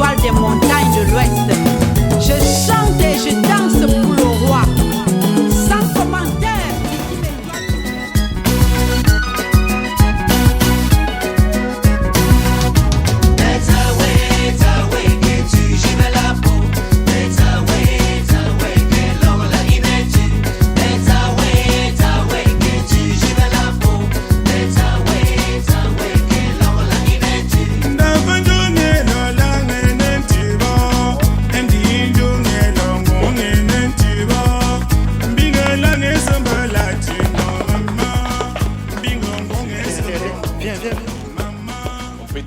l'étoile des montagnes de l'Ouest. Je chante et je danse pour le roi. Sans commentaire, l'équipe étoile.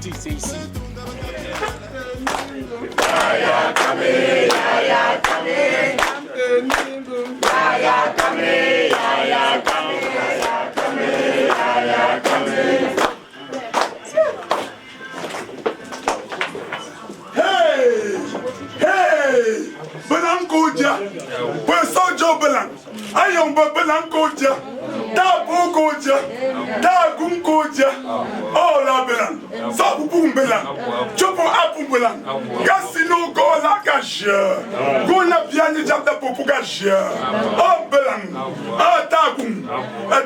C'est ici. Belang koja, pesojo belang, ayong belang koja, tabu koja, tagum koja, oh la belang, sabu bum belang, chopo apu belang, kasino gola gasha, gona piani jabda popu gasha, oh belang, ah tagum,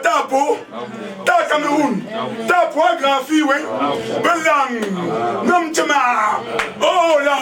tapo, ta Cameroun, tapo agrafi we, belang, nam chama, oh la.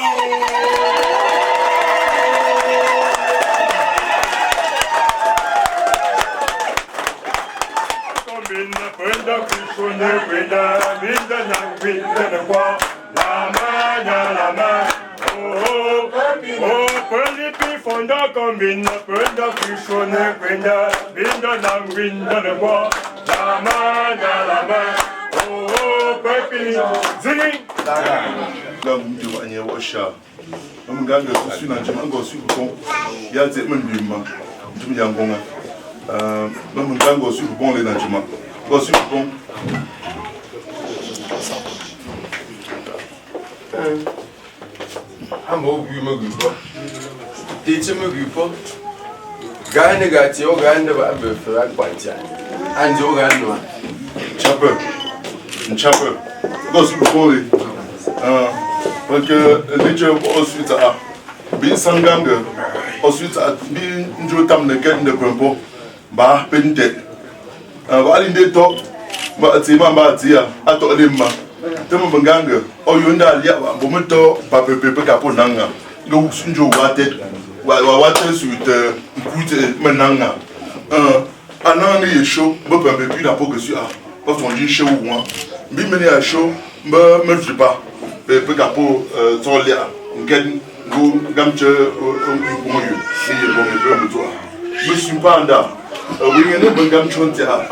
Amo gu me gu po. Teacher me gu po. Gane gati o gane ba be fra kwantia. Anjo gane wa. Chapel. Chapel. Go su poli. Parce que les gens ensuite à bien sanganga ensuite à bien njo tam ne ken de pompo ba pente. Ba linde to ba tima ba tia ato limma. Temo banganga o yonda lia ba bometo pa pepe kapo nanga. Go sunjo wate wate suite écoute menanga. Ananga ye show ba pepe puis la poke su a. Parce qu'on dit show moi. Bi meni a show me je pas. Pepe kapo tolia. Ngen go gamche bon yo. C'est bon me toi. Je suis pas anda. Oui, il y a des gens qui ont été ça.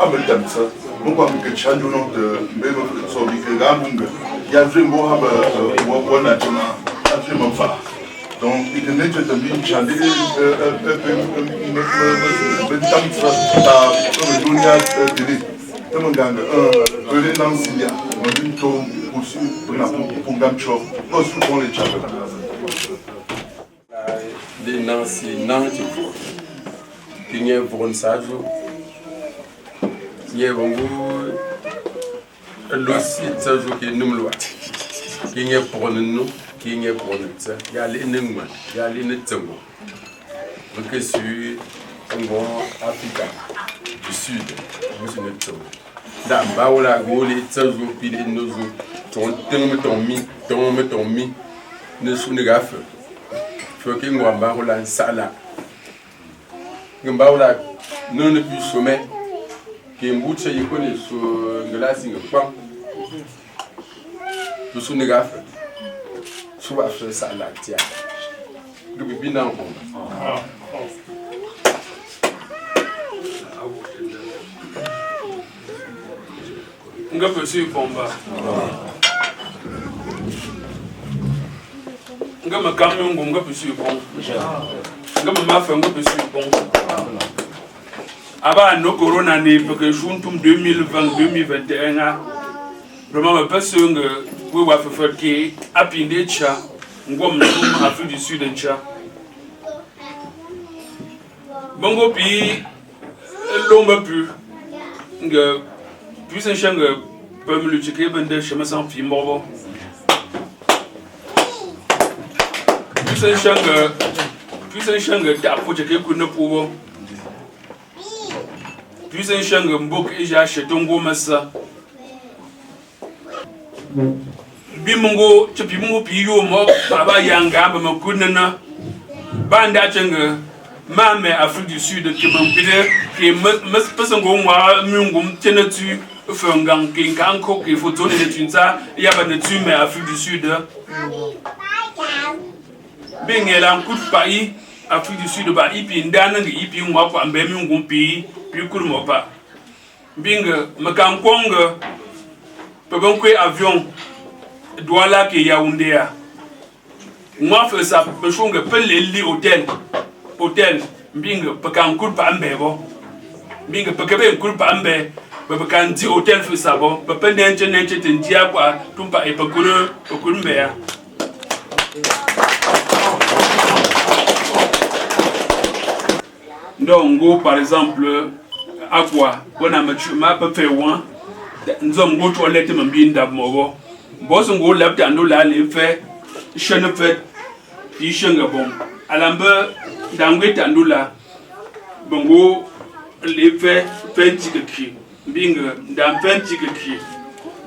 Pourquoi que change nom de même so que gamunga. Il y a vraiment vraiment fa. Donc il est nécessaire de bien changer comme dunia télé. Tout le monde le Nancy on dit tout aussi pour gamcho. Nous souvent les chapels. Les Nancy Nancy. Qui est pour un sage, qui est bon l'ossi sage qui est nous loi, qui est pour nous, qui est pour nous, il y a les nègres, il y a les nettango, donc je suis un bon Africain du sud, je suis nettango. D'abord la gauche les sage puis les nos ton mi, ne sous ne gaffe, faut que moi barre la sala. Ngbaola non le plus sommet qui mbuche yikoni so nglasi ngpam to so negafe so ba fe salatia du bibi na ho nga pesu bomba nga makame ngum nga pesu bomba nga mama fa nga pesu bomba aba no corona ni parce que juntum 2020 2021 vraiment ma personne we wa fa ki apinde cha ngom no Afrique du Sud cha bongo pi lomba pu nga puis changa peut me le checker bende chama sans film bobo puissant shanga ta poche ke kunna puwo puissant shanga mbok ija shetongo masa bimungo chipimungo piyo mo baba yanga ba makunna banda changa mame Afrique du Sud qui m'empire qui me pasango moi mungum tenatu fangang qui kanko qui photo de tunza ya ba netu mais Afrique du Sud bingela un coup de pays Afrique du Sud ba ipi ndana ngi ipi moi kwa mbe mungum pi kurmo pa binga makankonga pe kwe avion douala ke Yaoundé moi fais ça pe chonga pe li hôtel binga pe kan kur pa mbe bo binga pe kebe kur pa mbe pe kan di hôtel fais ça bo pe nenche tendia kwa tumpa e pe kur mbe ya donc par exemple à quoi on a ma pe fait one nzom go toilette mbinda mogo boss ngo lapta ndo la le fait chene fait pi chenga bon alamba dangwe tandula bongo le fait tikeki binga ndam fait tikeki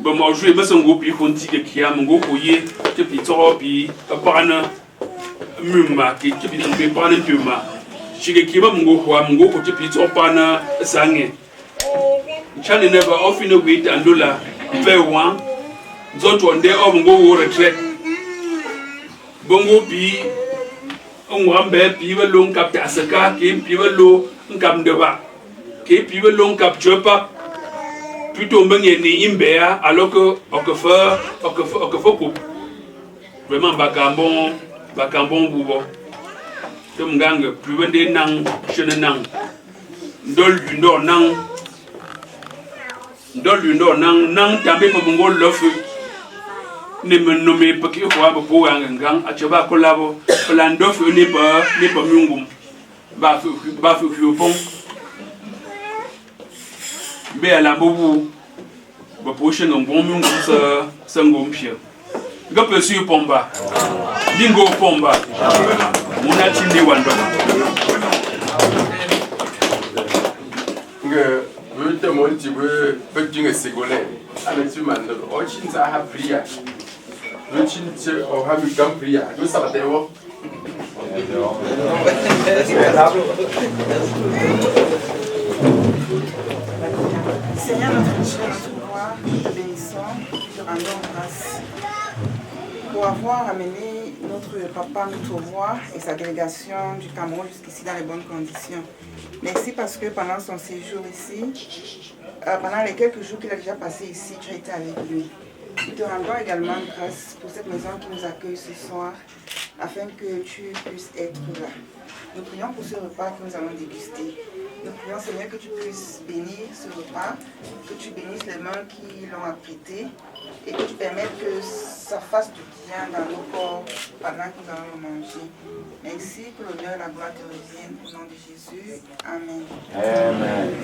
bon mo jouer boss ngo pi kon tikeki am ngo koye te pi to pi pana mumma ki te pi ngbe pana mumma tikeki ba ngo ko te pi to pana sange Chani never often wait and do la very one. Zot one day of go retreat. Bongo pi on be people long cap asaka, keep people low and come the back. Keep people long cap chopa. Plutôt menye ni imbea alors que okefo vraiment bakambon bubo. Tum gang plus vende nang chene nang. Dol ndo nang Dolundo nang tambe pa bungo lofu ne menome pa ki kwa bo ngang achaba kolabo plan dofu ne pa mungum ba fu pon be ala bobu ba poche ngom bon mungum sa ngom pia ga pe su pomba dingo pomba muna tinde wando te mon ti be dinga segole ala tu man o chin sa ha priya do chin ti o ha mi gam priya do sa te wo Seigneur notre Dieu, notre roi, nous te bénissons, te rendons grâce pour avoir amené notre papa, notre roi et sa délégation du Cameroun jusqu'ici dans les bonnes conditions. Merci parce que pendant son séjour ici, pendant les quelques jours qu'il a déjà passé ici, tu as été avec lui. Nous te rendons également grâce pour cette maison qui nous accueille ce soir, afin que tu puisses être là. Nous prions pour ce repas que nous allons déguster. Nous prions, Seigneur, que tu puisses bénir ce repas, que tu bénisses les mains qui l'ont apprêté et que tu permettes que ça fasse du bien dans nos corps pendant que nous allons le manger. Merci, que l'honneur et la gloire te reviennent au nom de Jésus. Amen. Amen.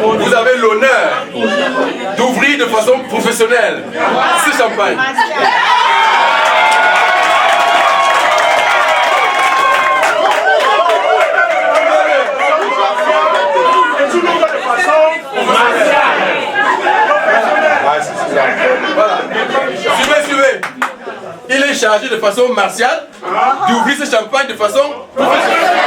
Vous avez l'honneur d'ouvrir de façon professionnelle ce champagne. Voilà. Suivez. Il est chargé de façon martiale d'ouvrir ce champagne de façon professionnelle.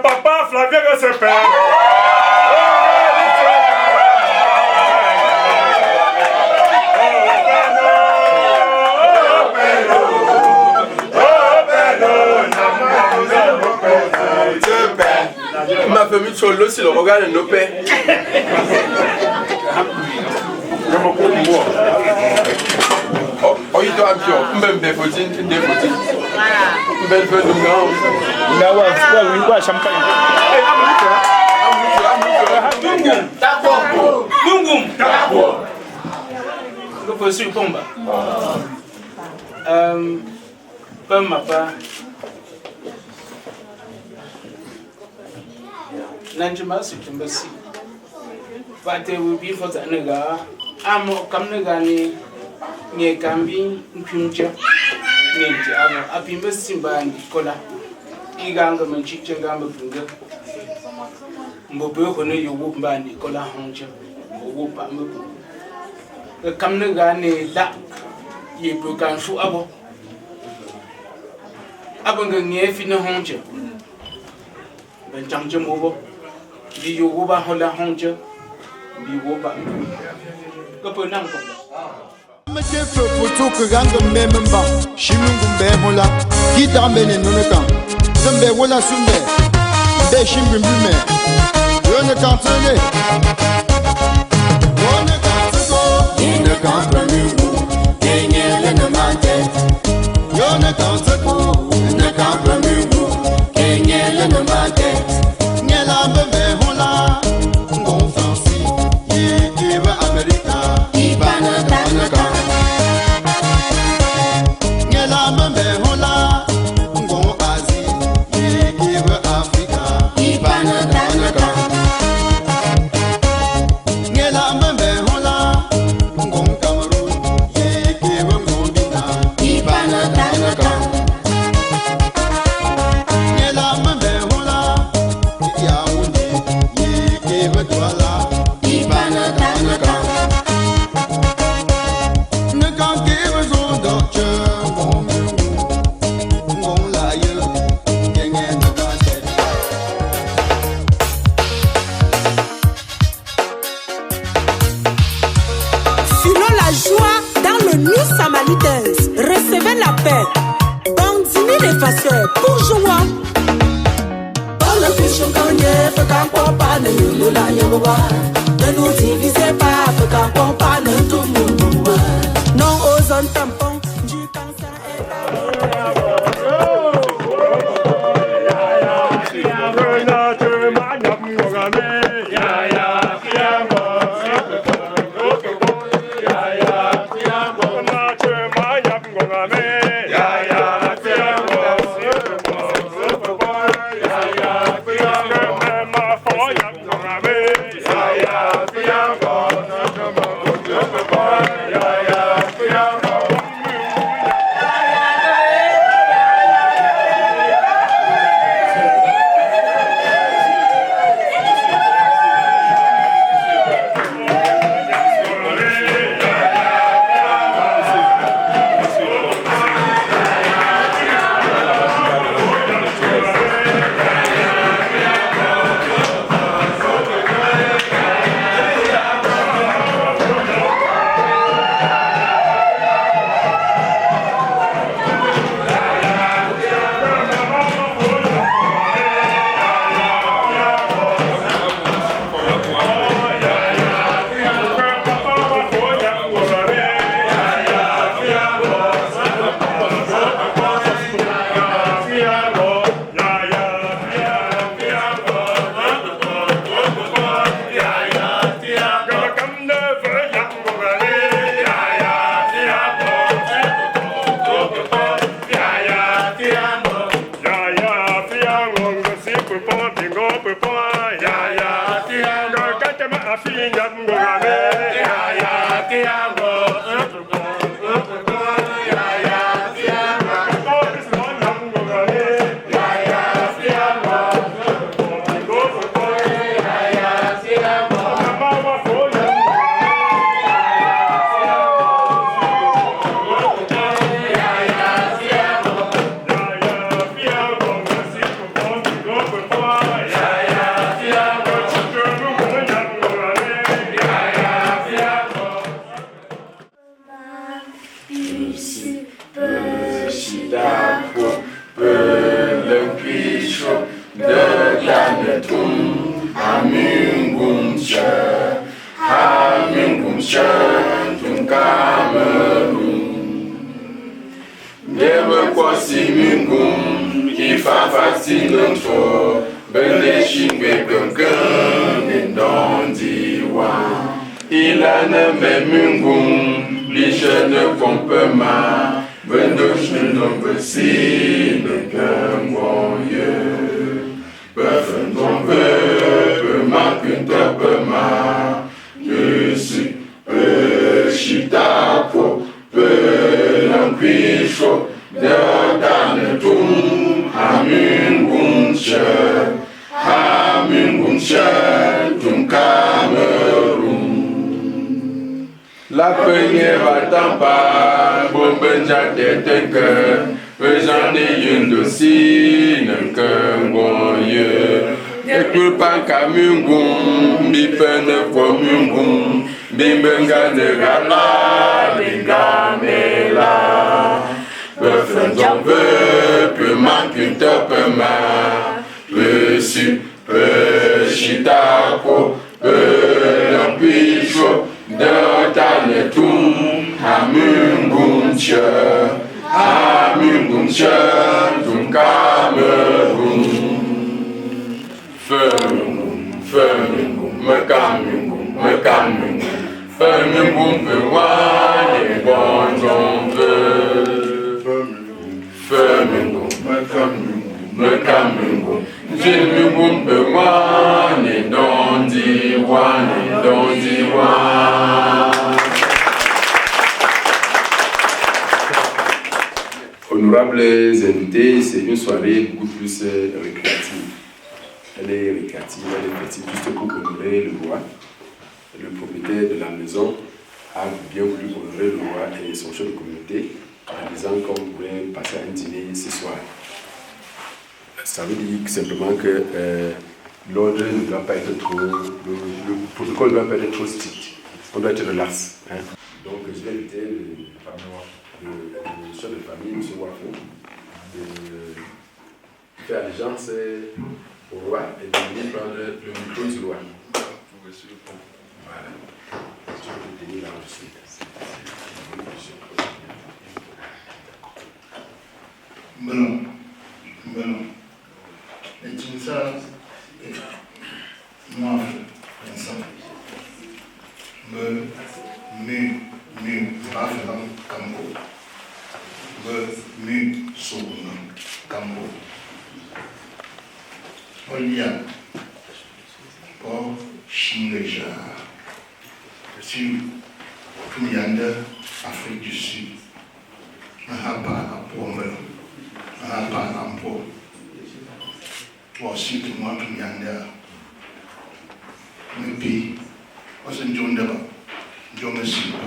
Papa Flavien se perd. Ma famille Cholo, c'est le regard de nos pères. Oh, il doit bien. Même des fautines, des fautines. Belle feu de grand. Il y a champagne. D'accord. Je suis combat. Comme ma part. Nanjima Sutumbasi. Fate will be for the nega. I'm come negani near Gambi, Pimja, Ninja, a Pimba Simba and Nicola. Iganga Manchicha Gamba Bunga. Mbobu, when you whoop by Nicola Honja, whoop Bamu. The Kamnegani that you can show up. Abanga near Fina Honja. Ben Jamjam over. Di Yoruba Hola Honja, di Yoruba. Kaponam. Mete feu pour que ganga memba, Shimungumbe Hola, Kitamene Noneka, Zambe Wala Sunde, De Shimbume, Yone Kantene, Yone Kantego, Yone Kantemu, Yene Lemante, Yone Kantego, Yone Kantemu, Yene Lemante. Cameroon. Yoruba. Ne nous divisez pas, faut qu'on parle tout le monde. Non aux zones tampons du cancer et La première va-t'en pas, bon ben j'attends que, j'en ai une dossier, que bon yeux. Écoute pas qu'à mungum, bipene pour mungum, bimbenga de gala, bingamela. Peu j'en veux, peu manque peu ma, peu su, peu chitapo, peu l'empicho. De Tanetum, Hamungumche, Tum Cameroun. Firmingum, Mekamingum, Firmingum, Pewan, et bon j'en veux. Firmingum, Mekamingum, Jimingum, Pewan, et Dondiwan, et Dondiwan. Honorables invités, c'est une soirée beaucoup plus récréative. Elle est récréative, elle est petite, juste pour honorer le roi. Le propriétaire de la maison a bien voulu honorer le roi et son chef de communauté en disant qu'on voulait passer un dîner ce soir. Ça veut dire simplement que l'ordre ne doit pas être trop, le protocole ne doit pas être trop strict. On doit être relax. Hein. Donc je vais inviter le chef de famille, M. Wafo, de faire allégeance au roi et de venir prendre le micro du roi. Voilà. Tu peux tenir là aussi. Bueno. Echimsa moi ensemble. Me afram kambo. Me sona kambo. Olha. Pour Chingeja. Sur Punyanda, Afrique du Sud. Mahaba pour me. Mahaba pour. Pour surtout moi Punyanda. Mais puis, on se dit d'abord. Je me suis pas.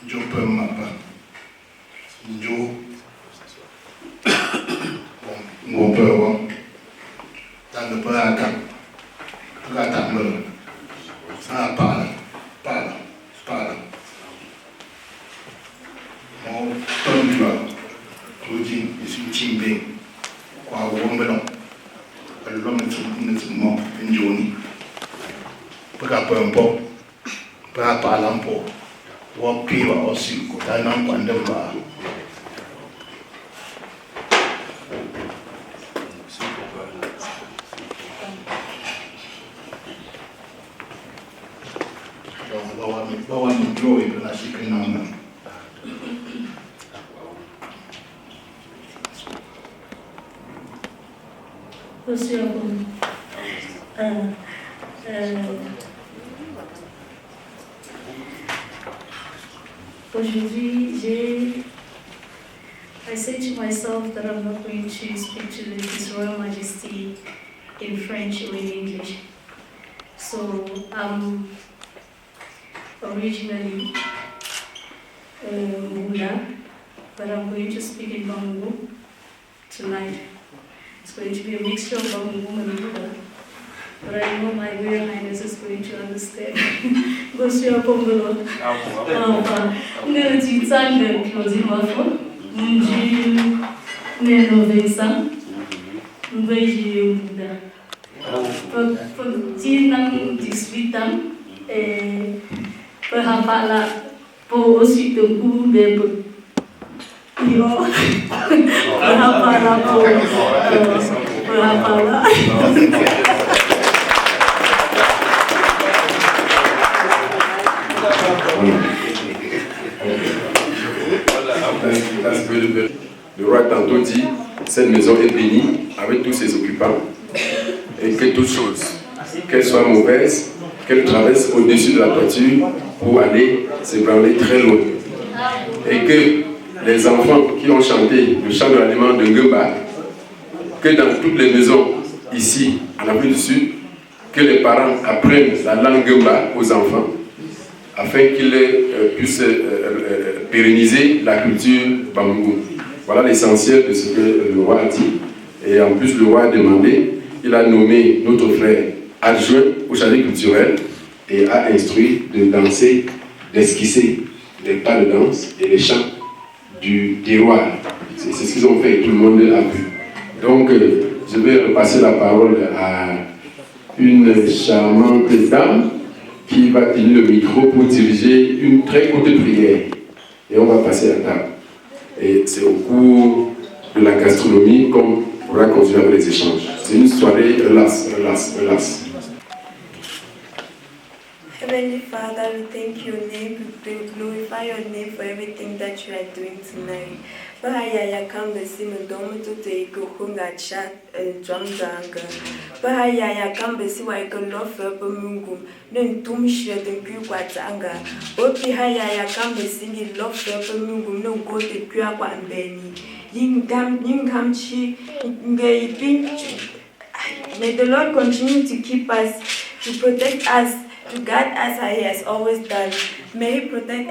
Je peux m'appeler. Je. Bon, peut voir. Dans le plat à Ratambe. Ah, parle. Mon tondu, tout dit, je suis timbré. Quoi, on me l'a. L'homme est mort, une journée. Pas un peu. Pas un peu. Ou pire aussi, quand on a un point de vue. Bawa ni glory na sikinana. Aujourd'hui, I say to myself that I'm not going to speak to His Royal Majesty in French or in English. So originally Mula, but I'm going to speak in Bangu tonight. It's going to be a mixture of Bangu and Mula, but I know my Royal Highness is going to understand. Monsieur Pongolo, Ngerutitsanga closing offer, Mji Neno Vincent, Mbeji Mula. Tinang 18 ans, berhapaklah po si tunggu bebe. Yo, berhapaklah po, berhapaklah. Le roi tantôt dit, cette maison est bénie avec tous ses occupants et que toute chose, qu'elle soit mauvaise, qu'elle traverse au-dessus de la toiture pour aller s'ébranler très loin. Et que les enfants qui ont chanté le chant de l'aliment de Ngumba, que dans toutes les maisons ici, en Afrique du Sud, que les parents apprennent la langue Ngumba aux enfants, afin qu'ils puissent pérenniser la culture Bambou. Voilà l'essentiel de ce que le roi a dit. Et en plus, le roi a demandé, il a nommé notre frère adjoint au chalet culturel et a instruit de danser, d'esquisser les pas de danse et les chants du terroir. C'est ce qu'ils ont fait et tout le monde a vu. Donc, je vais repasser la parole à une charmante dame qui va tenir le micro pour diriger une très courte prière. Et on va passer à table. Et c'est au cours de la gastronomie qu'on pourra continuer avec les échanges. C'est une soirée relax. Heavenly Father, we thank your name, we glorify your name for everything that you are doing tonight. Bahaya kamba simendom to take hunga chat drumdanga. Bahaya kamba si wa ikolofa pamungu, then tumshe the kuatanga. Opi haya kamba singi lofa pamungu, no go to kuakwa and beni. Yingam chi, may the Lord continue to keep us, to protect us, to guide us as He has always done. May He protect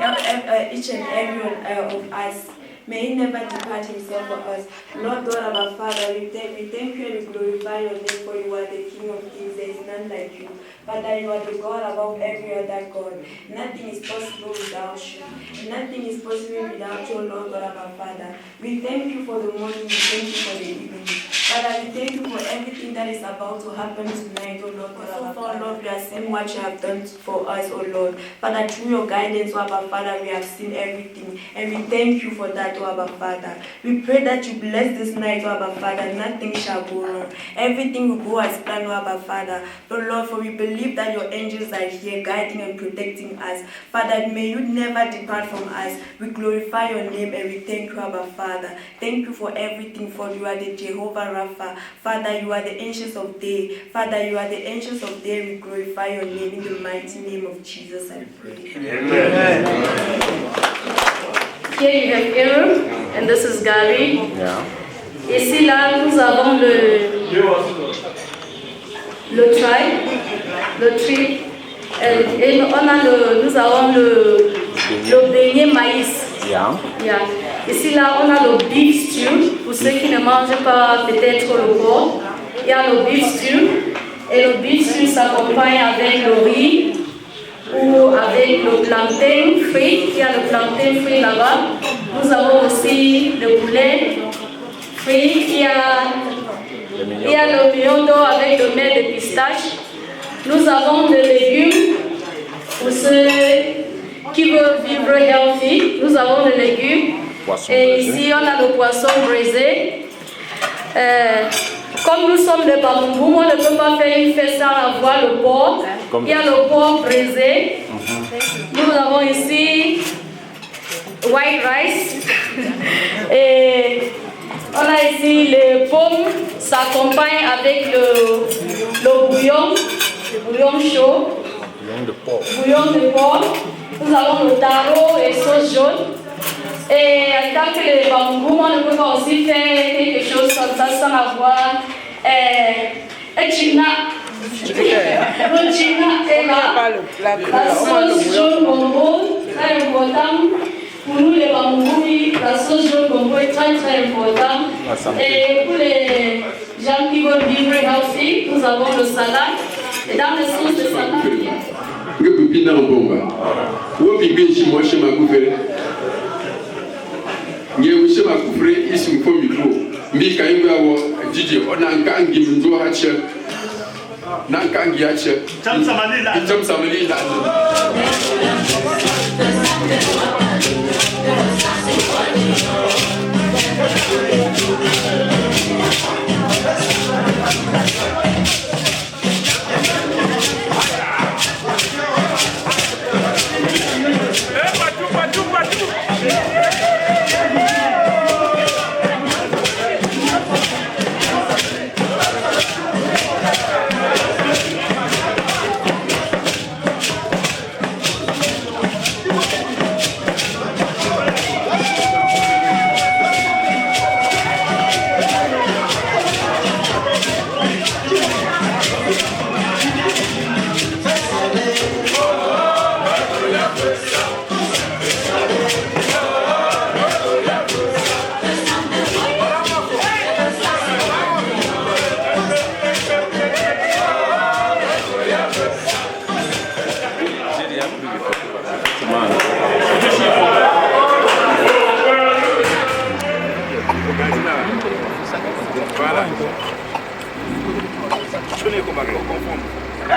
each and every one of us. May He never depart Himself from us. Lord God, our Father, we thank you and we glorify your name, for you are the King of Kings. There is none like you. Father, you are the God above every other God. Nothing is possible without you. Nothing is possible without you, Lord God, our Father. We thank you for the morning. We thank you for the evening. Father, we thank you for everything that is about to happen tonight, oh Lord. So far, Lord, we have seen what you have done for us, oh Lord. Father, through your guidance, oh Abba Father, we have seen everything. And we thank you for that, oh Abba Father. We pray that you bless this night, oh Abba Father. Nothing shall go wrong. Everything will go as planned, oh Abba Father. But Lord, for we believe that your angels are here guiding and protecting us. Father, may you never depart from us. We glorify your name and we thank you, Abba Father. Thank you for everything, for you are the Jehovah Rapha. Father, you are the ancients of day. Father, you are the ancients of day. We glorify your name in the mighty name of Jesus, I pray. Amen. Here you have Aaron, and this is Gary. Yeah. Ici, là, nous avons le tri. Et nous avons le beignet maïs. Yeah. Yeah. Ici, là, on a le beef stew. Pour ceux qui ne mangent pas peut-être le porc, il y a le beef stew. Et le beef stew s'accompagne avec le riz ou avec le plantain frit. Il y a le plantain frit là-bas. Nous avons aussi le poulet frit. Il y a le miondo avec le miel de pistache. Nous avons des légumes pour ceux qui veulent vivre healthy. Nous avons des légumes. Et ici, on a le poisson braisé. Comme nous sommes des Bamungou, on ne peut pas faire une fête sans avoir le porc. Il y a le porc braisé. Nous avons ici white rice. Et on a ici les pommes. Ça s'accompagne avec le bouillon chaud. Bouillon de porc. Nous avons le taro et sauce jaune. Et en tant que les Bamungou, on ne peut pas aussi faire quelque chose comme ça sans avoir un china. Le china est là. La sauce jaune gombo, très important. Pour nous les Bamungou, la sauce jaune gombo est très très importante. Et pour les gens qui veulent vivre healthy, nous avons le salade. Et dans les sauces de salade, nye wishe ma kufre isim fo mikro mi kan gbe awo jiji ona nka ngi mndo ha che na nka ngi ha che jam samali la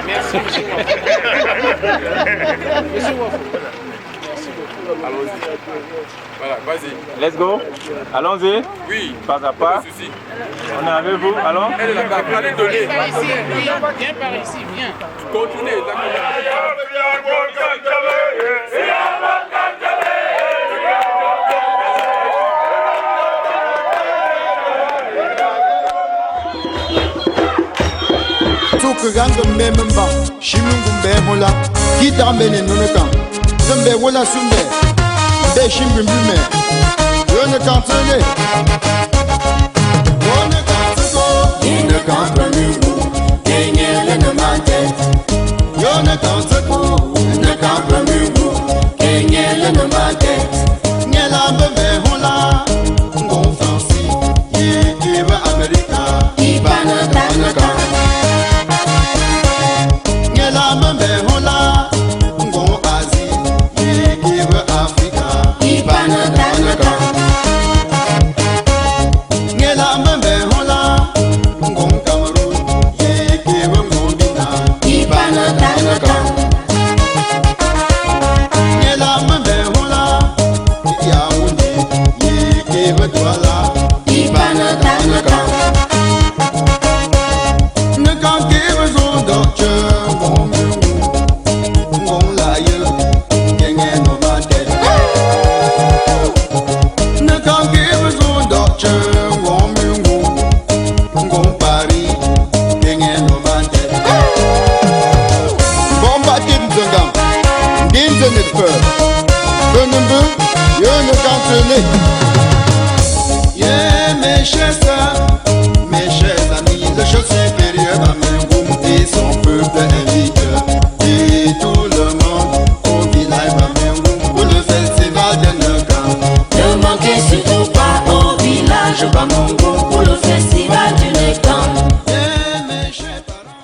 Merci. Allons-y. Voilà, vas-y. Let's go. Allons-y. Oui. Pas à pas. On est avec vous. Allons. Elle est là-bas. Allez, donnez. Viens par ici, viens. Continuez. Tukuganga mememba shimungu mbemola kitambene noneka zembe wala sumbe de shimbimbume yone kantele wone kanteko ine kampramingu kenyele na mate yone kanteko ine kampramingu kenyele na mate nyela mbembe hola ngon fansi iba amerika ibana tanaka Ngela mbembe hola tenez. Yeah, mes chers sœurs, mes chers amis, le chef supérieur à Mengoum et son peuple invite et tout le monde au village Bamengoum pour le festival de Nekam. Ne manquez surtout pas au village Bamengoum pour le festival du Nekam. Yeah, mes chers parents.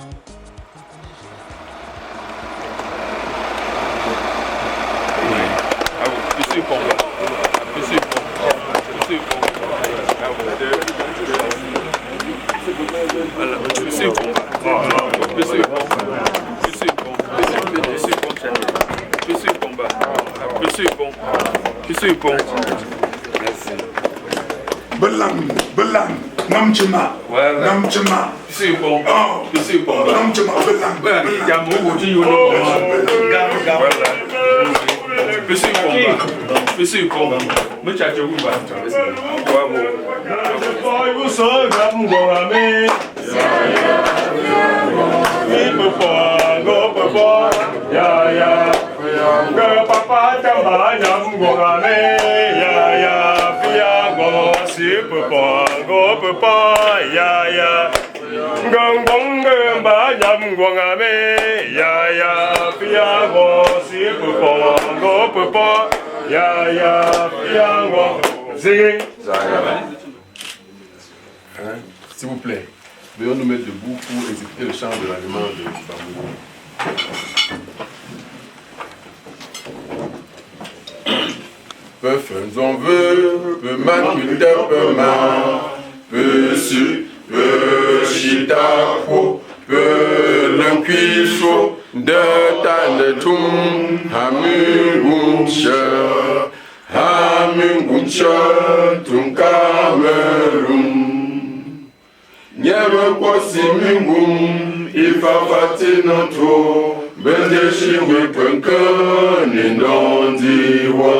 Belang, namchima, namchima. C'est bon. C'est bon. Namchima, belang. Il y a mon goût, il y a S'il vous plaît, veuillez nous mettre debout pour exécuter le chant de l'aliment de Bambougou. Peu faisons vœu, peu maculte, peu main, peu su, peu chitako, peu l'encuicho, de tanetum, hamungumche, tum kamerum. Nyebe kwasi mingum, ifafati nanto, bendeshi wipenke, nindandiwa.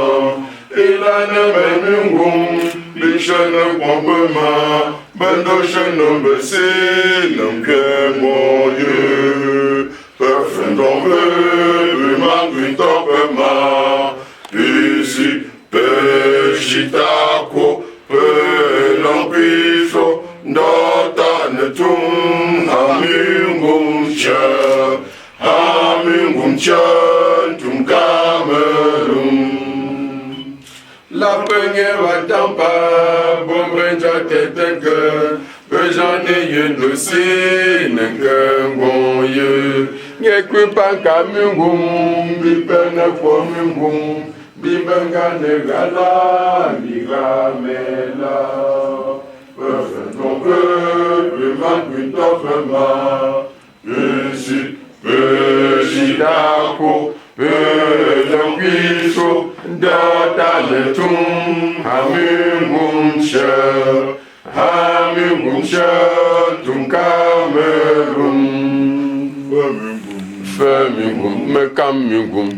Ilane mingum, bishene kwampema, bendoshene besi, namke mon Dieu. Perfect tombe, bimangu topema, bisi, peshitako, pelampiso, Dotanetum hamingum tum kamerum. La première va tampa, bon benja teteke, bejane yen aussi, nenke bonye. Nyekwe panka mingum, bipene kwa mingum, bibenga negala, migamela. Ton peuple manque d'offrement, Péchi, Péchidako, Pélanguicho, Datanetum, Hamingumche, Tum Kamerum. Femingum, Mekamingum,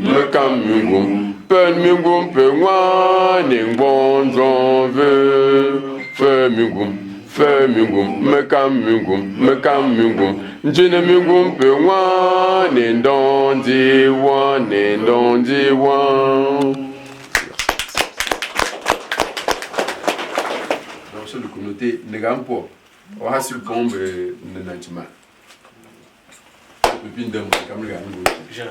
Penmingum, Pewan, Ningbon, Femingum, Mekamingum, Jinemingum, Pewan, Nindondi one. Dans cette communauté, Negampo, on a su bombe de Nantima. Le pin d'un comme le gars. J'ai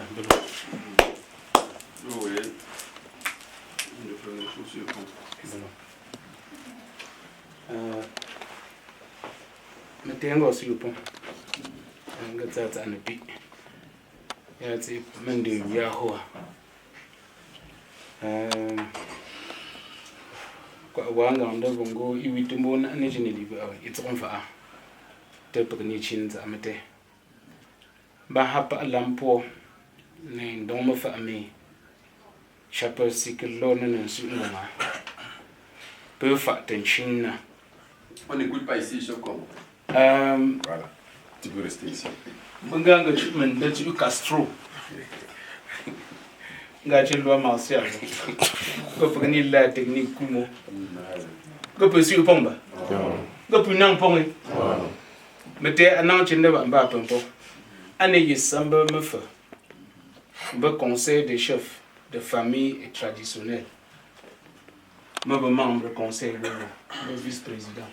Metengo sur le pont. Un gars ça ne pique. Il y a des men de Yahoo. Quoi, wanga ndo bongo iwitumbo na nejini liba. It's on fa. Te pekni chinza mete. Ba hapa lampo ne ndoma fa ami. Chapel sikelo na sunga. Peu fa tenchina. On n'écoute pas ici, je comprends. Voilà, tu peux rester ici. Munganga treatment that you Castro. Ngachilwa martial. Go pour ni la technique kumo. Go pour sur pomba. Go pour nang pong. Mete announce ndeba mba pompo. Ane yisamba mefa. Be conseil des chefs de famille et traditionnel. suis membre du conseil de vice-président.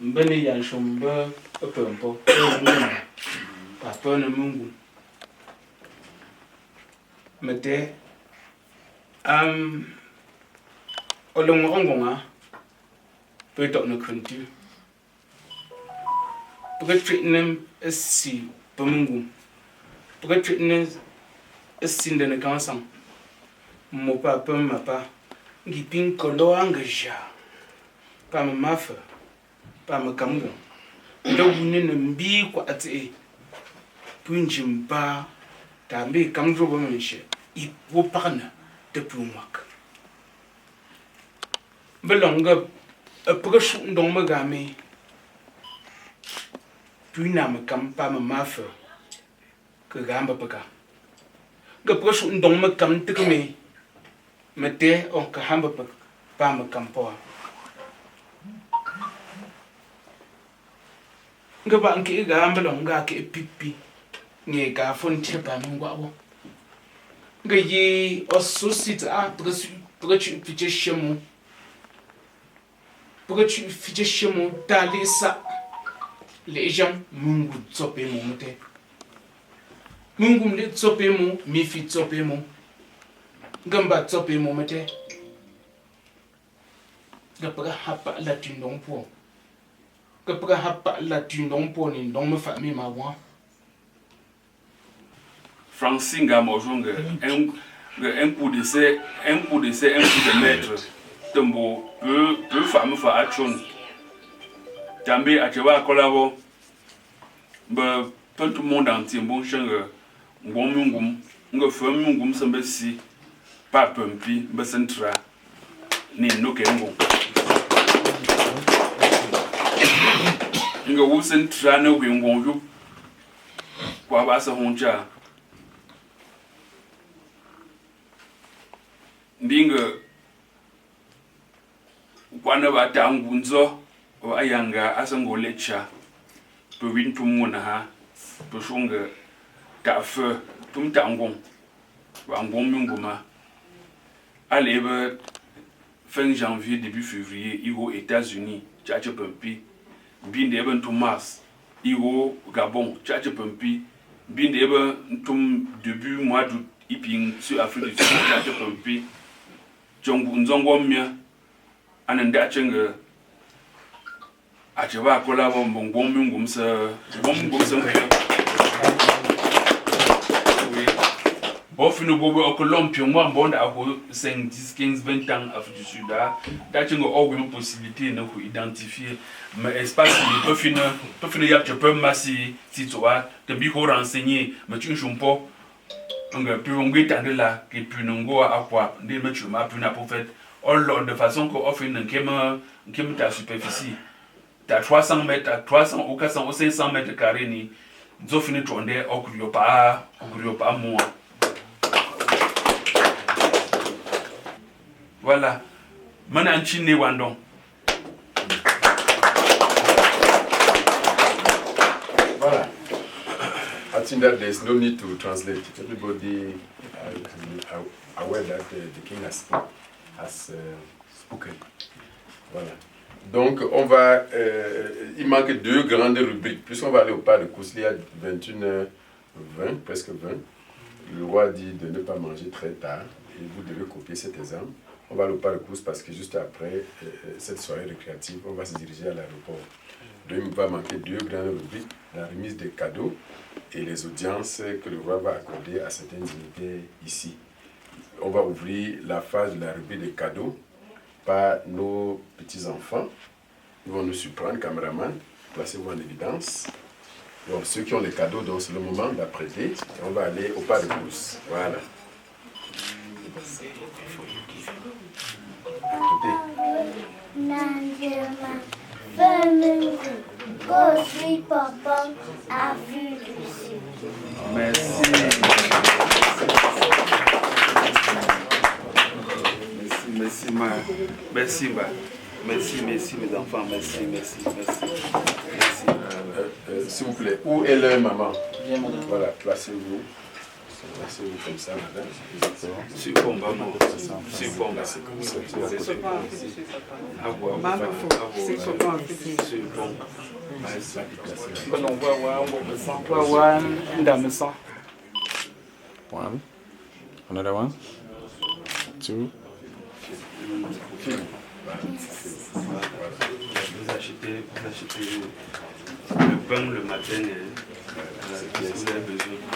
Mbene ya shomba pempo papa na mungu mete olongongonga peto na kuntu pukatritnem esi pamungu pukatritnem esi ndene kansang mo papa mapa ngipin kolo angaja pa mafa pa makamgo ndo bunene mbi kwa ati punjimba tambe kamjo bo menche ipo parna de plumak belonga approche ndong magame puna makam pa mafa ke gamba paka ga approche ndong makam tikme mete on ka hamba pa makam po nga ba nke ga ambalo nga ke pipi nge ga fonte ba mangwa bo nga yi osusita a pagachu fiche shemu talisa les gens mungu tsope mo mute mungu mle tsope mo mi fi tsope mo ngamba tsope mo mute ga paga hapa la tindong po que hapa la tindong po ni ndong me fa mi ma wa Francinga mojonga un coup d'essai un coup de maître tembo peu femme fa action tambe achewa kolabo ba tout le monde entier bon changa ngomungum nga famungum sambesi pa pempi ba centra ni nokengo nga wusen trana wengonju kwa basa honcha ndinga kwana batangunzo ayanga asangolecha to wintumuna ha to shunga tafe tumtangong wangong munguma aleba fin janvier début février aux États-Unis tchatche pempi binde eben to mars iro Gabon tchatche pempi binde eben tum début mois d'août iping sur Afrique du Sud tchatche pempi jongu nzongo mia ananda chenga acheba kola bombom ngumsa bofino bobo okolompio moi bonda ako 5 10 15 20 ans Afrique du Sud da chenga ogwe possibilité na ko identifier mais espace ni to fino ya tu peux massi si tu vois te bi ko renseigner mais tu chumpo nga pu ngwe tandela ke pu ngo akwa ndi me chuma pu na prophète all de façon que offre une nkema ta superficie ta 300 mètres à 300 ou 400 ou 500 mètres carrés ni zo fini tonde okurio pa moi. Voilà. Maintenant chine wandon. Voilà. I think that there's no need to translate. Everybody aware that the king has spoken. Voilà. Donc, on va. Il manque 2 grandes rubriques. Puisqu'on va aller au pas de Kousli à 21h20, presque 20. Le roi dit de ne pas manger très tard. Et vous devez copier cet exemple. On va aller au pas de Kous parce que juste après cette soirée récréative, on va se diriger à l'aéroport. Donc, il va manquer 2 grandes rubriques. La remise des cadeaux et les audiences que le roi va accorder à certaines dignitaires ici. On va ouvrir la phase de la rubrique des cadeaux par nos petits-enfants. Ils vont nous surprendre, caméraman. Placez-vous en évidence. Donc, ceux qui ont les cadeaux, donc c'est le moment d'apprêter. Et on va aller au pas de course. Voilà. Merci mes enfants, merci. S'il vous plaît, où est leur maman? Voilà, placez-vous. Merci comme ça, madame. C'est bon, maman. C'est bon, c'est bon. One. Another one. Two. Vous achetez le pain le matin.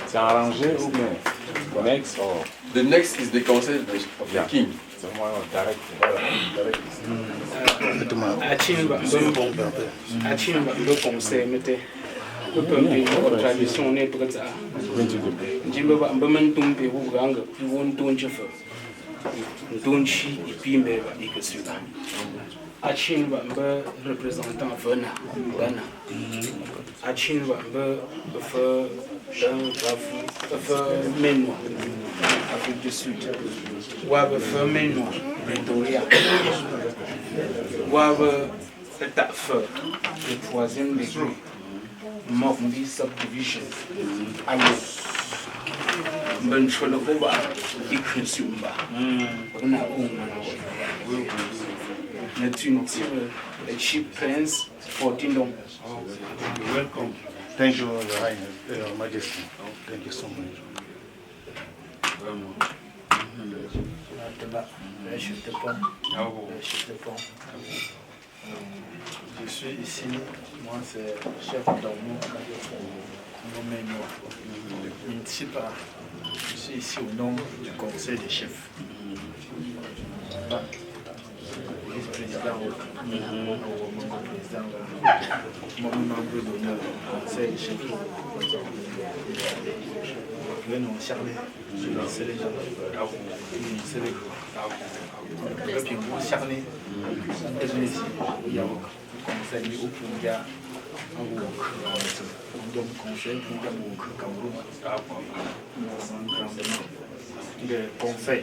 C'est arrangé ou bien? Next or? The next is the council of the king. C'est moi direct. Achimba ndo conseil mete ko pembe ko tradition ne preta njimba ba mbaman tumpe ku ganga won tonche fa tonchi ipimbe ba ikasuba achimba mba représentant vena bana achimba mba fa Ménois, Afrique du Sud. Wab fa Ménois, Pretoria. Wab Taf, le 3e degré. Mordi subdivision. Allô. Ben Cholokoba, Ikrusumba. On a a cheap prince, 14 dons. Welcome. Thank you, Your Highness, Your Majesty. Thank you so much. Je suis ici, moi c'est chef d'Ormo, municipal. Je suis ici au nom du conseil des chefs. Vice-président, membre d'honneur du conseil des chefs. Nous Charlie, je vais lancer les gens. C'est les et puis moi, Charlie, je suis ici, il y a un conseil où il y a un work. Donc, conseil pour le Cameroun. Le conseil.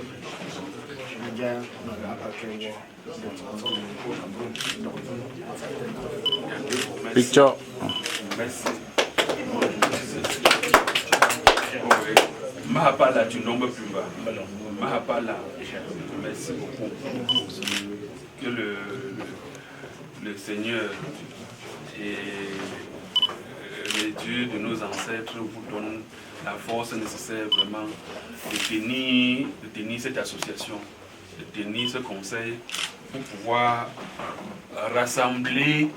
Picture. Merci. Mahapala, tu nombres plus bas. Mahapala, merci beaucoup. Que le Seigneur et les dieux de nos ancêtres vous donnent la force nécessaire vraiment de tenir cette association, de tenir ce conseil pour pouvoir rassembler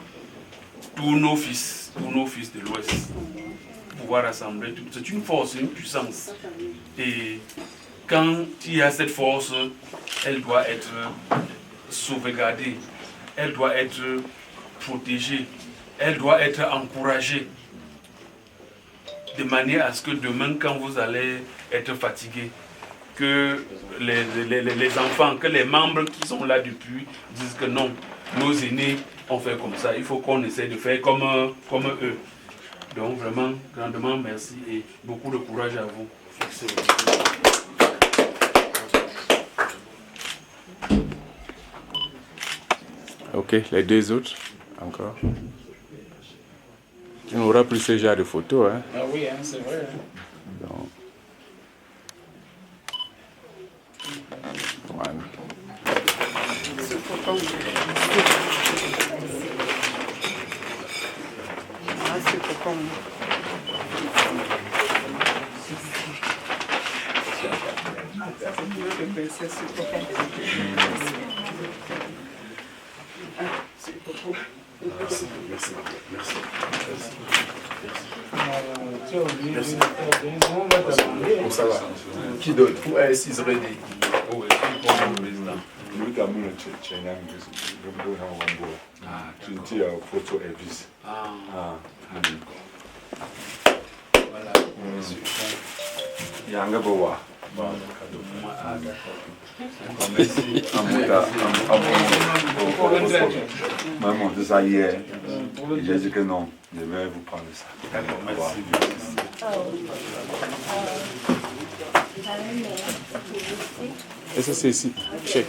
tous nos fils de l'Ouest. Pouvoir rassembler, c'est une force, une puissance. Et quand il y a cette force, elle doit être sauvegardée, elle doit être protégée, elle doit être encouragée. De manière à ce que demain, quand vous allez être fatigué, que les enfants, que les membres qui sont là depuis disent que non, nos aînés ont fait comme ça, il faut qu'on essaie de faire comme eux. Donc vraiment, grandement merci et beaucoup de courage à vous. Ok, les deux autres, encore. Tu n'auras plus ce genre de photos, hein? Ah oui, hein, c'est vrai. Donc, one. Merci. Bon, ça va. Qui donne? Où est Sis Ready? Où est le président? Lui qui a mis le Tchénian, tu dis photo et vis. Voilà. Il y a un gars pour voir. Merci. Maman, c'est ça hier. J'ai dit que non, je vais vous prendre ça. D'accord, merci. Et ça, c'est ici. Shake.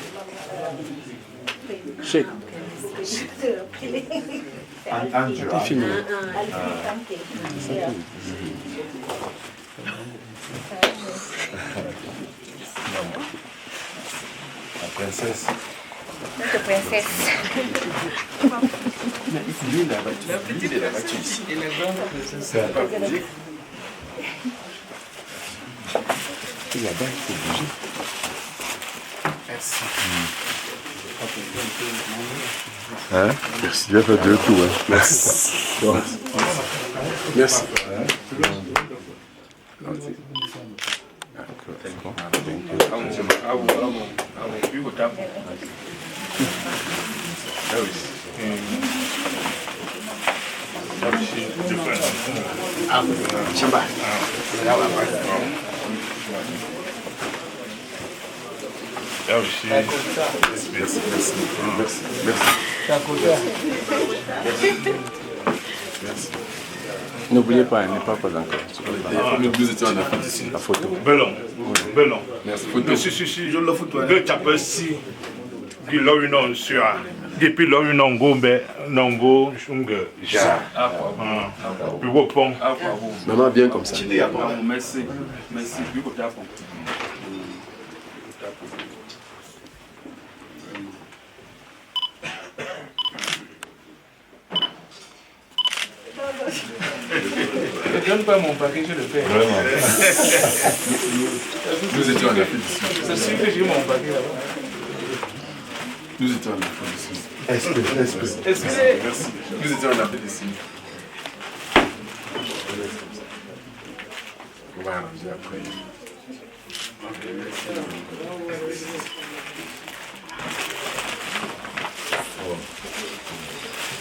Shake. Andrew. Fini. La princesse. Notre princesse. Lui, il a battu ici. Et la grande princesse. Il a battu, il faut bouger. Merci. Hein? Merci, tu vas faire 2 coups. Hein. Merci. Merci. N'oubliez pas, il n'est pas encore. Nous étions en Afrique ici. La photo. Belon. Belon. Merci. Photo. Si, je le photo. Deux tapes si. Depuis là, une ongo, nongo, chungue, ja. Puis au pont. Maman, bien comme ça. Merci. Merci. Ne donne pas mon paquet, je le fais. Nous étions en Afrique ici. C'est sûr que j'ai mon paquet là-bas. Nous étions en Afrique ici. Excusez. Merci. Nous étions en Afrique ici. On va arranger après.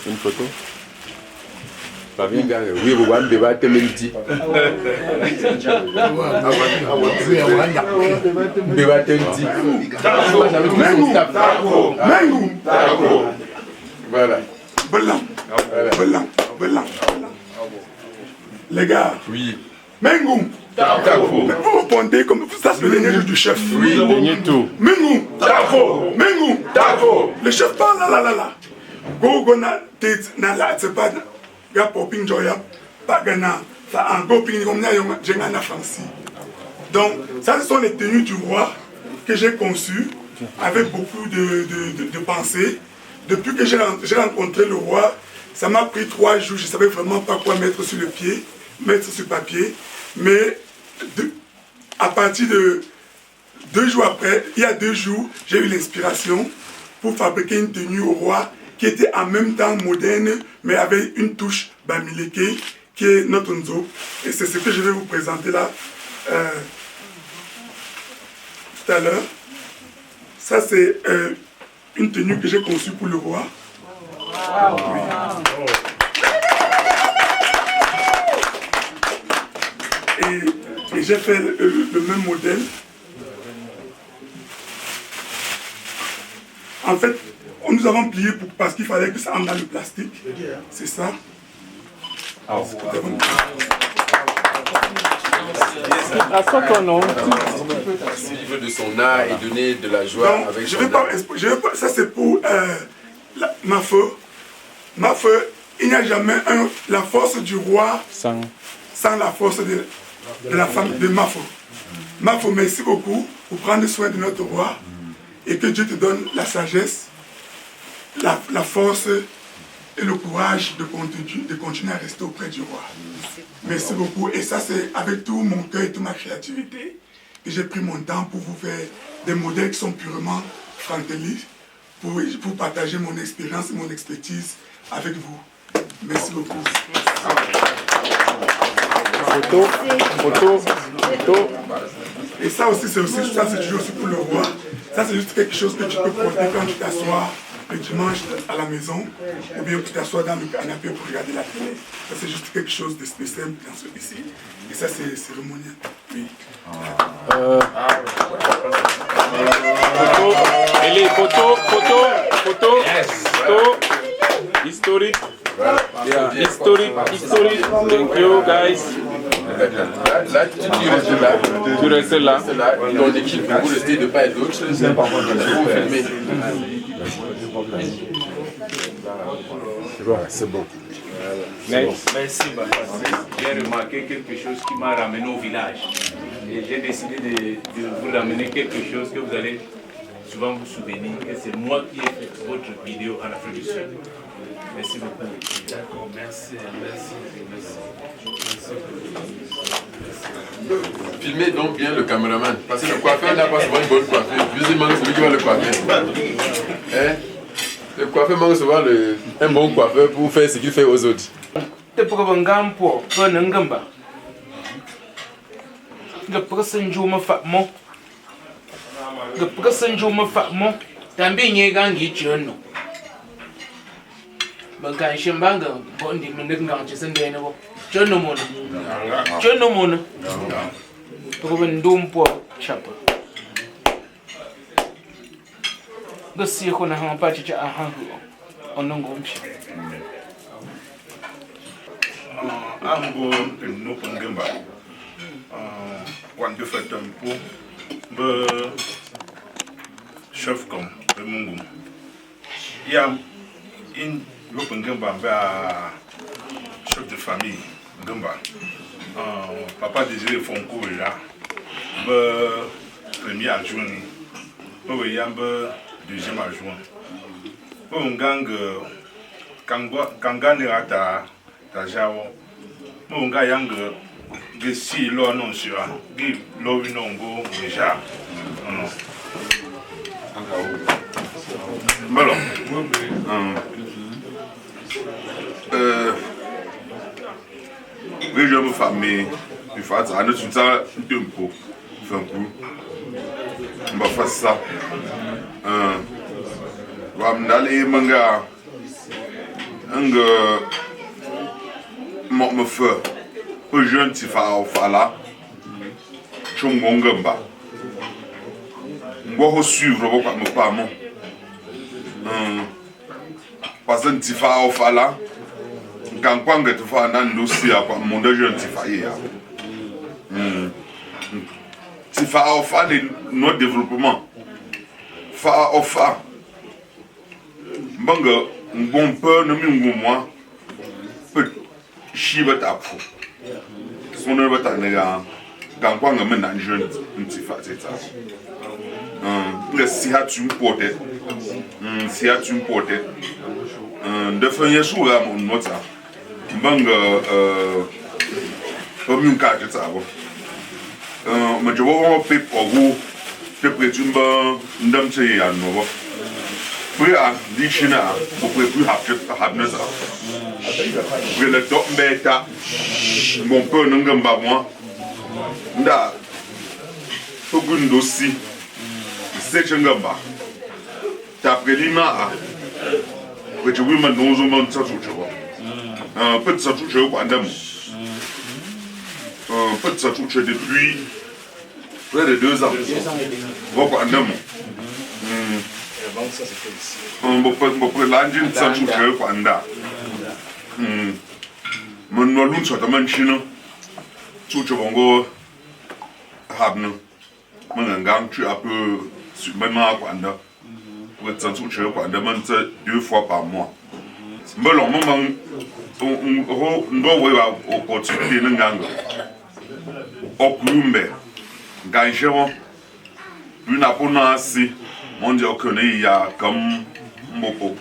Une photo? Oui, vous voyez, le débat est mélodie. Voilà. Les gars. Oui. Mengoum. Vous répondez comme ça, c'est le dernier du chef. Oui, le dernier tour. Mengoum. Mengoum. Le chef parle là. Gogona, tête, nala, c'est pas. Ya poping joya, pas gana, ça en coping comme na na Francie. Donc, ça ce sont les tenues du roi que j'ai conçues avec beaucoup de pensées. Depuis que j'ai rencontré le roi, ça m'a pris 3 jours, je ne savais vraiment pas quoi mettre sur le pied, mettre sur papier. Mais à partir de 2 jours après, il y a 2 jours, j'ai eu l'inspiration pour fabriquer une tenue au roi qui était en même temps moderne, mais avec une touche bamileke, qui est notre nzo. Et c'est ce que je vais vous présenter là, tout à l'heure. Ça, c'est une tenue que j'ai conçue pour le roi. Oui. Et j'ai fait le même modèle. En fait, nous avons plié parce qu'il fallait que ça entre dans le plastique. C'est ça. À quoi ton nom? Vivre de son art et donner de la joie donc, avec je son vais pas, ça c'est pour ma feu. Ma feu, il n'y a jamais la force du roi sans la force de la femme de ma feu. Ma feu, merci beaucoup pour prendre soin de notre roi et que Dieu te donne la sagesse, la force et le courage de continuer à rester auprès du roi. Merci beaucoup. Et ça, c'est avec tout mon cœur et toute ma créativité que j'ai pris mon temps pour vous faire des modèles qui sont purement frantélistes, pour partager mon expérience et mon expertise avec vous. Merci beaucoup. Photo. Et ça aussi, c'est toujours aussi pour le roi. Ça, c'est juste quelque chose que tu peux porter quand tu t'assois le dimanche à la maison, ou bien tu t'assois dans le canapé pour regarder la télé. Ça, c'est juste quelque chose de spécial dans celui-ci. Et ça, c'est cérémonial. Oui. Photo. Historique. Yeah, historique. Thank you, guys. Là, tu restes là. Ton équipe, vous restez de part et d'autre. C'est important de filmer. C'est bon. Merci, Bappa. J'ai remarqué quelque chose qui m'a ramené au village. Et j'ai décidé de vous amener quelque chose que vous allez souvent vous souvenir que c'est moi qui ai fait votre vidéo en Afrique du Sud. Merci beaucoup. D'accord, merci. Filmez donc bien le caméraman, parce que le coiffeur n'a pas souvent une bonne coiffure. Visiblement, c'est lui qui va le coiffer. Hein? Le coiffeur manque souvent un bon coiffeur pour faire ce qu'il fait aux autres. Ambo no pangamba quando fait tempo be chef comme be mungu ya in no pangamba ba chef de famille gamba papa Désiré Fonko là be premier adjoint be yamba deuxième adjoint be gang kanga ne ata tajawo munga yang ge si lo non sua ge lo vi non go meja non malo je me famille il faut ça ne tu ça un peu on va faire ça va m'aller manga me feu peu jeune si fa là chungongamba ngo suivre ko me pas mon parce que si fa là quand kwanga tu fa nan no si a kwa mon jeune si fa ya si fa no développement fa banga bon peu no mi moi she va tapu. Son nom va t'amener quand quoi on amène un jeune un petit facette ça. Le si a tu me portes, si a tu me portes, de faire sur la mon note ça. Banga comme une carte ça va. Mais je vois un peu pour vous, te prétends ndam c'est ya no. Puis à dictionnaire, vous pouvez plus avoir ça. Le top bêta, mon père n'engamba moi. Nda, Togundo si, c'est Changamba. T'as pris l'ima, que tu veux maintenant aux hommes de sa touche. Un peu de sa touche au Pandam. Un peu de sa touche depuis près de 2 ans. Au Pandam. On peut l'engine de sa touche au Pandam. Mon lune soit un chino, tout le monde a mon gang, tu as peu sur mes mains pour être tout le monde 2 fois par mois. Mais le moment on doit opportunité de gang. Au Colombe, Gangeron, une abonnance, mon Dieu, il y a comme Moko.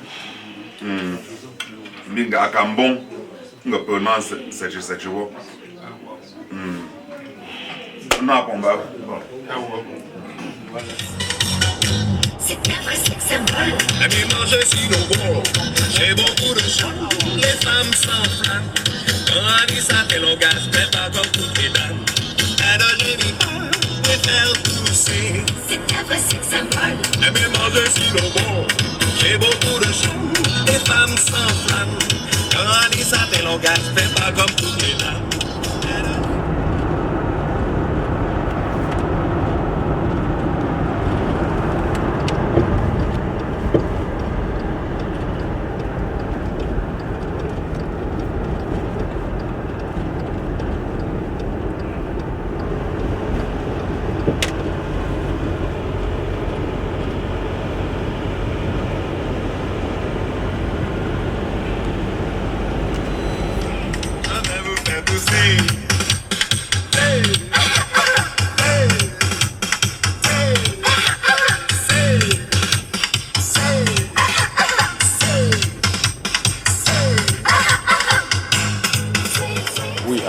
Minga akambon nga pena cette jour na pomba C'est un vrai sexe symbole. Aimez manger si l'on boit. J'ai beaucoup de chance. Les femmes s'enflamment. Quand Anissa fait l'orgasme, mais pas comme toutes les dames. Elle a génie pas de faire pousser. C'est un vrai sexe symbole. Aimez manger si l'on boit. J'ai beaucoup de chance. Les femmes s'enflamment. Quand Anissa fait l'orgasme, mais pas comme toutes les dames. Tous ces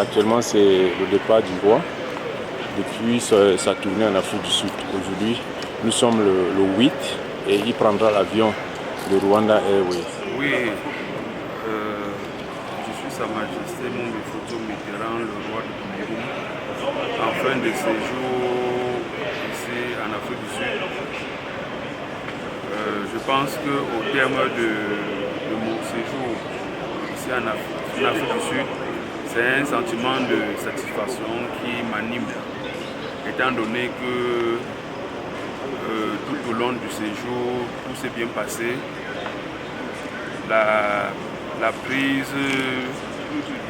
actuellement, c'est le départ du roi depuis sa tournée en Afrique du Sud. Aujourd'hui, nous sommes le 8 et il prendra l'avion de Rwanda Airways. Oui, je suis Sa Majesté Mobutu Mitterrand, le roi du Cameroun, en fin de séjour ici en Afrique du Sud. Je pense qu'au terme de mon séjour ici en Afrique du Sud, c'est un sentiment de satisfaction qui m'anime, étant donné que tout au long du séjour, tout s'est bien passé. La prise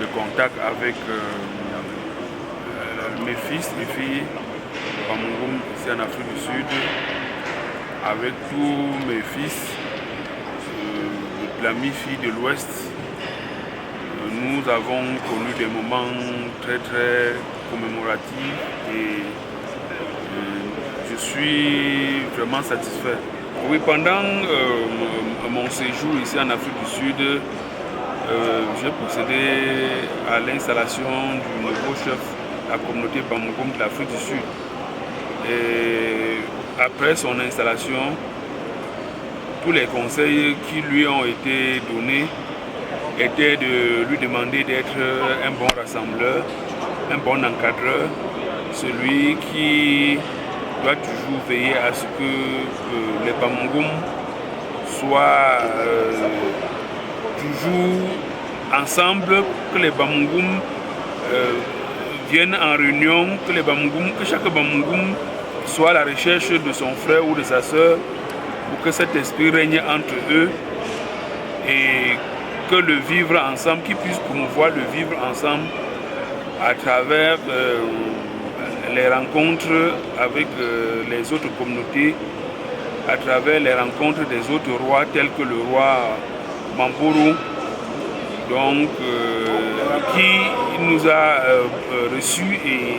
de contact avec mes fils et filles ici en Afrique du Sud, avec tous mes fils, la mi-fille de l'Ouest, nous avons connu des moments très très commémoratifs et je suis vraiment satisfait. Oui, pendant mon séjour ici en Afrique du Sud, j'ai procédé à l'installation du nouveau chef de la communauté Bamougoum de l'Afrique du Sud. Et après son installation, tous les conseils qui lui ont été donnés étaient de lui demander d'être un bon rassembleur, un bon encadreur, celui qui doit toujours veiller à ce que les Bamougoum soient toujours ensemble, que les Bamougoum viennent en réunion, que chaque Bamougoum soit à la recherche de son frère ou de sa soeur, pour que cet esprit règne entre eux et que le vivre ensemble, qu'ils puissent promouvoir le vivre ensemble à travers les rencontres avec les autres communautés, à travers les rencontres des autres rois tels que le roi Mambourou, donc qui nous a reçus et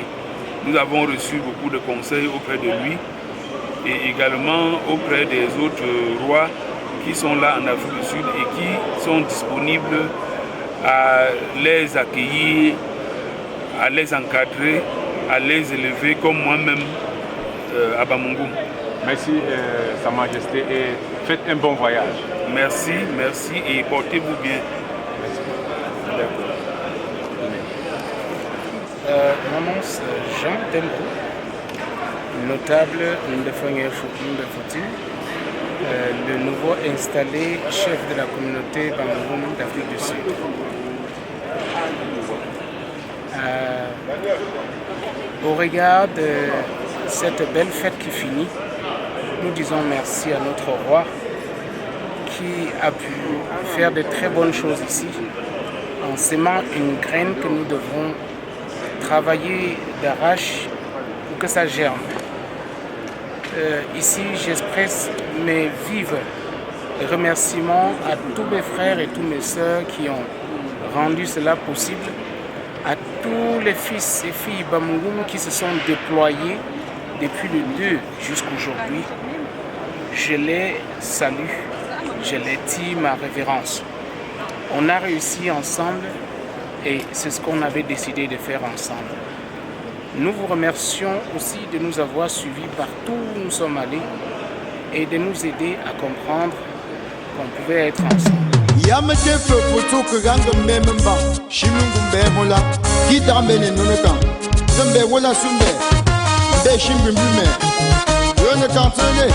nous avons reçu beaucoup de conseils auprès de lui et également auprès des autres rois qui sont là en Afrique du Sud et qui sont disponibles à les accueillir, à les encadrer, à les élever comme moi-même à Bamougoum. Merci Sa Majesté et faites un bon voyage. Merci, merci et portez-vous bien. Mon nom c'est Jean Tembo, notable Ndefouti, le nouveau installé chef de la communauté Bamougoum d'Afrique du Sud. Au regard de cette belle fête qui finit, nous disons merci à notre roi qui a pu faire de très bonnes choses ici, en semant une graine que nous devrons travailler d'arrache pour que ça germe. Ici, j'expresse mes vifs remerciements à tous mes frères et toutes mes sœurs qui ont rendu cela possible, à tous les fils et filles Bamougoum qui se sont déployés depuis le 2 jusqu'aujourd'hui. Je les salue, je les dis ma révérence. On a réussi ensemble et c'est ce qu'on avait décidé de faire ensemble. Nous vous remercions aussi de nous avoir suivis partout où nous sommes allés et de nous aider à comprendre qu'on pouvait être ensemble. Yamete foto kuganga memba shimungu mbemola kitambene nonoka zembe wala sumbe be shimbimbume yone kantene